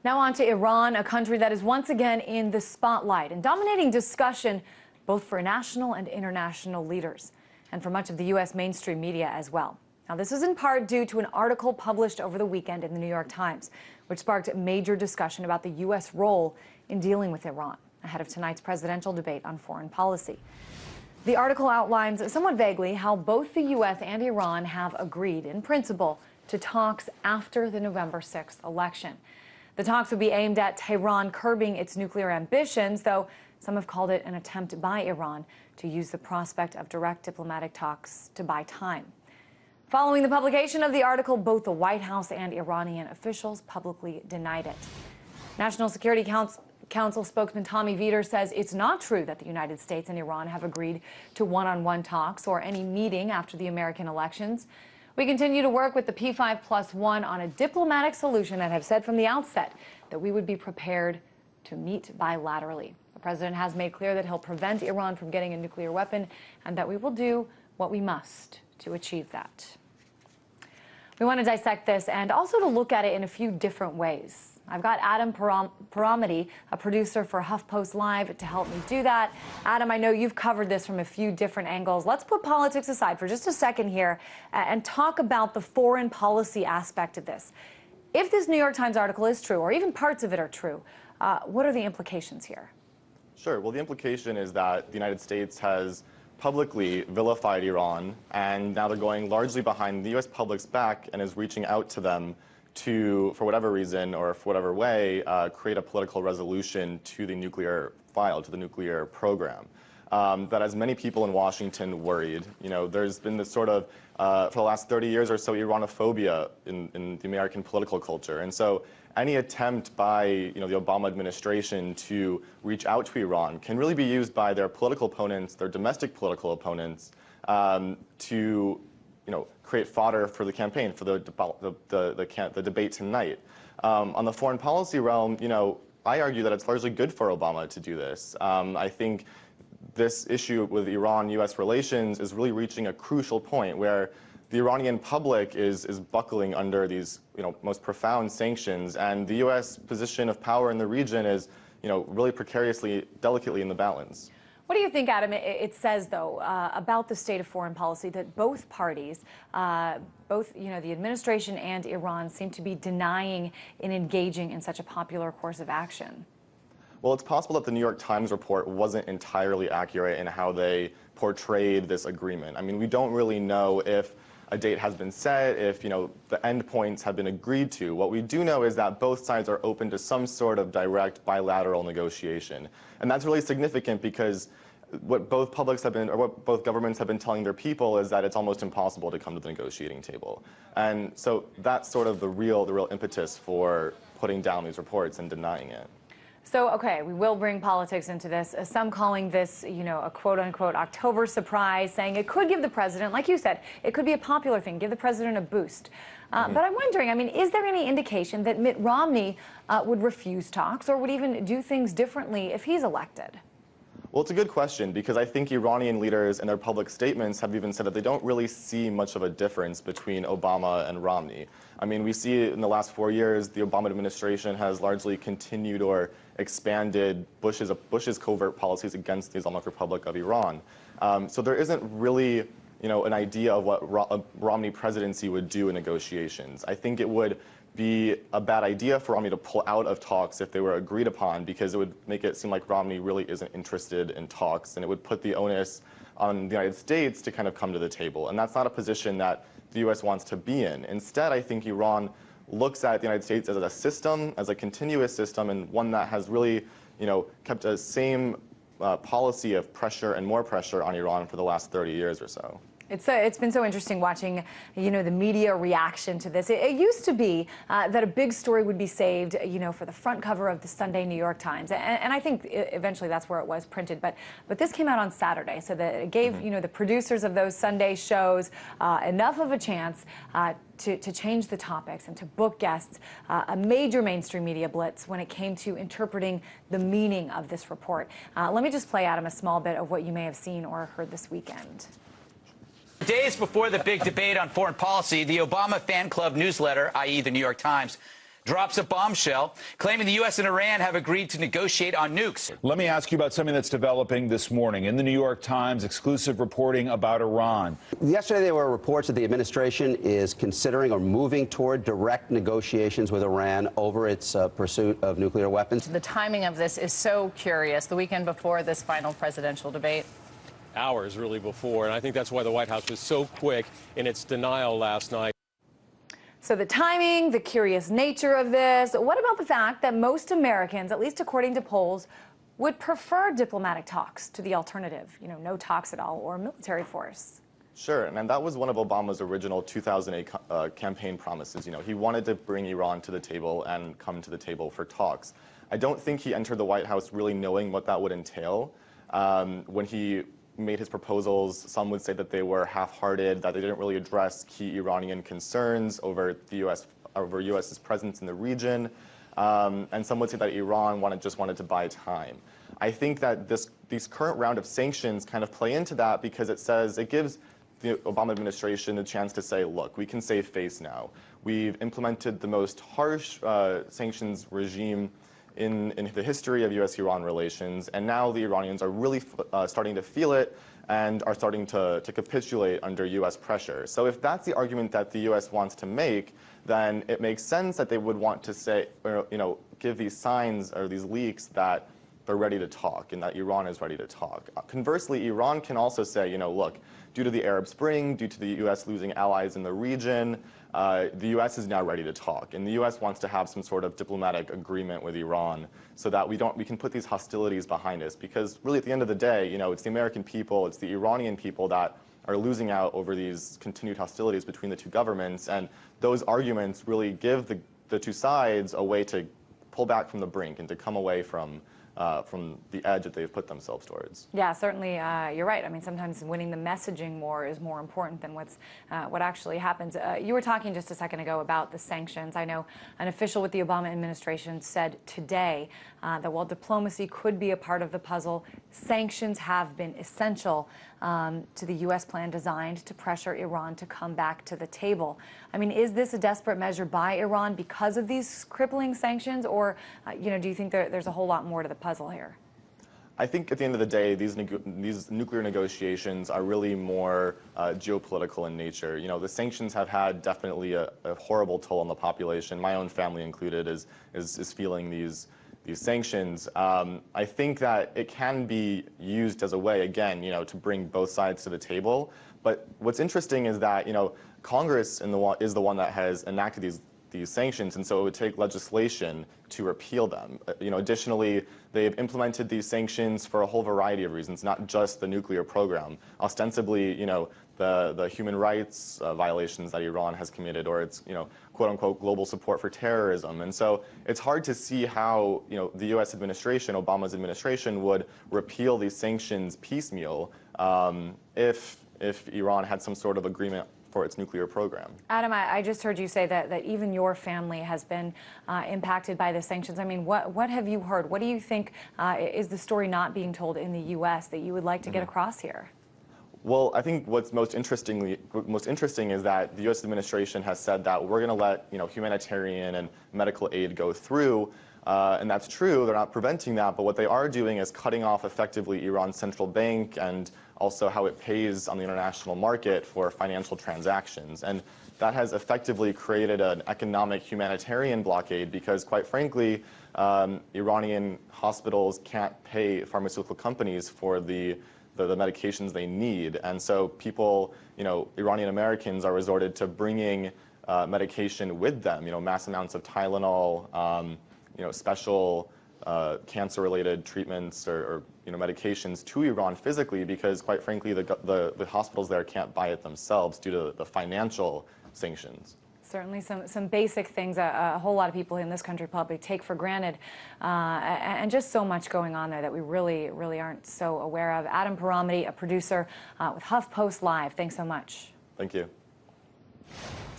Now on to Iran, a country that is once again in the spotlight and dominating discussion both for national and international leaders, and for much of the U.S. mainstream media as well. Now, this is in part due to an article published over the weekend in the New York Times, which sparked major discussion about the U.S. role in dealing with Iran ahead of tonight's presidential debate on foreign policy. The article outlines somewhat vaguely how both the U.S. and Iran have agreed, in principle, to talks after the November 6th election. The talks would be aimed at Tehran curbing its nuclear ambitions, though some have called it an attempt by Iran to use the prospect of direct diplomatic talks to buy time. Following the publication of the article, both the White House and Iranian officials publicly denied it. National Security Council spokesman Tommy Vietor says it's not true that the United States and Iran have agreed to one-on-one talks or any meeting after the American elections. We continue to work with the P5+1 on a diplomatic solution and have said from the outset that we would be prepared to meet bilaterally. The president has made clear that he'll prevent Iran from getting a nuclear weapon and that we will do what we must to achieve that. We want to dissect this and also to look at it in a few different ways. I've got Adam Paramity, a producer for HuffPost Live, to help me do that. Adam, I know you've covered this from a few different angles. Let's put politics aside for just a second here and talk about the foreign policy aspect of this. If this New York Times article is true, or even parts of it are true, what are the implications here? Sure. Well, the implication is that the United States has publicly vilified Iran, and now they're going largely behind the U.S. public's back and is reaching out to them to, for whatever reason or for whatever way, create a political resolution to the nuclear file, to the nuclear program. That has many people in Washington worried. You know, there's been this sort of, for the last 30 years or so, Iranophobia in the American political culture. And so any attempt by, the Obama administration to reach out to Iran can really be used by their political opponents, their domestic political opponents, to create fodder for the campaign, for the debate tonight. On the foreign policy realm, I argue that it's largely good for Obama to do this. I think this issue with Iran-U.S. relations is really reaching a crucial point where the Iranian public is buckling under these, most profound sanctions, and the U.S. position of power in the region is, really precariously, delicately in the balance. What do you think, Adam, it says, though, about the state of foreign policy that both parties, both the administration and Iran, seem to be denying in engaging in such a popular course of action? Well, it's possible that the New York Times report wasn't entirely accurate in how they portrayed this agreement. I mean, we don't really know if a date has been set, if the endpoints have been agreed to. What we do know is that both sides are open to some sort of direct bilateral negotiation. And that's really significant because what both publics have been, or what both governments have been telling their people is that it's almost impossible to come to the negotiating table. And so that's sort of the real impetus for putting down these reports and denying it. So, okay, we will bring politics into this. Some calling this, a quote-unquote October surprise, saying it could give the president, like you said, it could be a popular thing, give the president a boost. But I'm wondering, is there any indication that Mitt Romney would refuse talks or would even do things differently if he's elected? Well, it's a good question, because I think Iranian leaders in their public statements have even said that they don't really see much of a difference between Obama and Romney. I mean, we see in the last 4 years, the Obama administration has largely continued or expanded Bush's covert policies against the Islamic Republic of Iran. So there isn't really, an idea of what a Romney presidency would do in negotiations. I think it would be a bad idea for Romney to pull out of talks if they were agreed upon, because it would make it seem like Romney really isn't interested in talks, and it would put the onus on the United States to kind of come to the table. And that's not a position that the U.S. wants to be in. Instead, I think Iran looks at the United States as a system, as a continuous system, and one that has really, kept a same policy of pressure and more pressure on Iran for the last 30 years or so. It's been so interesting watching, the media reaction to this. It used to be that a big story would be saved, for the front cover of the Sunday New York Times, and I think eventually that's where it was printed. But this came out on Saturday, so that it gave the producers of those Sunday shows enough of a chance to change the topics and to book guests. A major mainstream media blitz when it came to interpreting the meaning of this report. Let me just play, Adam, a small bit of what you may have seen or heard this weekend. Days before the big debate on foreign policy, the Obama fan club newsletter, i.e. the New York Times, drops a bombshell, claiming the U.S. and Iran have agreed to negotiate on nukes. Let me ask you about something that's developing this morning. In the New York Times, exclusive reporting about Iran. Yesterday, there were reports that the administration is considering or moving toward direct negotiations with Iran over its pursuit of nuclear weapons. The timing of this is so curious. The weekend before this final presidential debate. Hours really before, and I think that's why the White House was so quick in its denial last night. So the timing, the curious nature of this, what about the fact that most Americans, at least according to polls, would prefer diplomatic talks to the alternative, no talks at all, or military force? Sure, and that was one of Obama's original 2008 campaign promises. He wanted to bring Iran to the table and come to the table for talks. I don't think he entered the White House really knowing what that would entail. When he made his proposals, some would say that they were half-hearted, that they didn't really address key Iranian concerns over the U.S.'s presence in the region, and some would say that Iran just wanted to buy time. I think that these current round of sanctions kind of play into that because it gives the Obama administration the chance to say, look, we can save face now. We've implemented the most harsh sanctions regime in the history of U.S.-Iran relations, and now the Iranians are really starting to feel it and are starting to capitulate under U.S. pressure. So if that's the argument that the U.S. wants to make, then it makes sense that they would want to say, or, give these signs or these leaks that they're ready to talk and that Iran is ready to talk. Conversely, Iran can also say, look, due to the Arab Spring, due to the U.S. losing allies in the region, the U.S. is now ready to talk, and the U.S. wants to have some sort of diplomatic agreement with Iran so that we can put these hostilities behind us. Because really, at the end of the day, it's the American people, it's the Iranian people that are losing out over these continued hostilities between the two governments, and those arguments really give the two sides a way to pull back from the brink and to come away from the edge that they've put themselves towards. Yeah, certainly, you're right. I mean, sometimes winning the messaging war is more important than what actually happens. You were talking just a second ago about the sanctions. I know an official with the Obama administration said today that while diplomacy could be a part of the puzzle, sanctions have been essential to the U.S. plan designed to pressure Iran to come back to the table. I mean, is this a desperate measure by Iran because of these crippling sanctions, or do you think there's a whole lot more to the puzzle here? I think at the end of the day, these nuclear negotiations are really more geopolitical in nature. The sanctions have had definitely a horrible toll on the population. My own family included is feeling these sanctions. I think that it can be used as a way, again, to bring both sides to the table. But what's interesting is that, Congress is the one that has enacted these sanctions, and so it would take legislation to repeal them. Additionally, they've implemented these sanctions for a whole variety of reasons, not just the nuclear program. Ostensibly, the human rights violations that Iran has committed, or its, quote-unquote, global support for terrorism. And so it's hard to see how, the U.S. administration, Obama's administration, would repeal these sanctions piecemeal if Iran had some sort of agreement for its nuclear program. Adam, I just heard you say that even your family has been impacted by the sanctions. I mean, what have you heard? What do you think is the story not being told in the U.S. that you would like to get across here? Well, I think what's most interesting is that the U.S. administration has said that we're going to let humanitarian and medical aid go through, and that's true. They're not preventing that, but what they are doing is cutting off effectively Iran's central bank and also how it pays on the international market for financial transactions. And that has effectively created an economic humanitarian blockade because, quite frankly, Iranian hospitals can't pay pharmaceutical companies for the medications they need. And so people, Iranian Americans are resorted to bringing medication with them, mass amounts of Tylenol, special cancer-related treatments or medications to Iran physically because, quite frankly, the hospitals there can't buy it themselves due to the financial sanctions. Certainly some basic things a whole lot of people in this country probably take for granted, and just so much going on there that we really aren't so aware of. Adam Paramity, a producer with HuffPost Live, thanks so much. Thank you.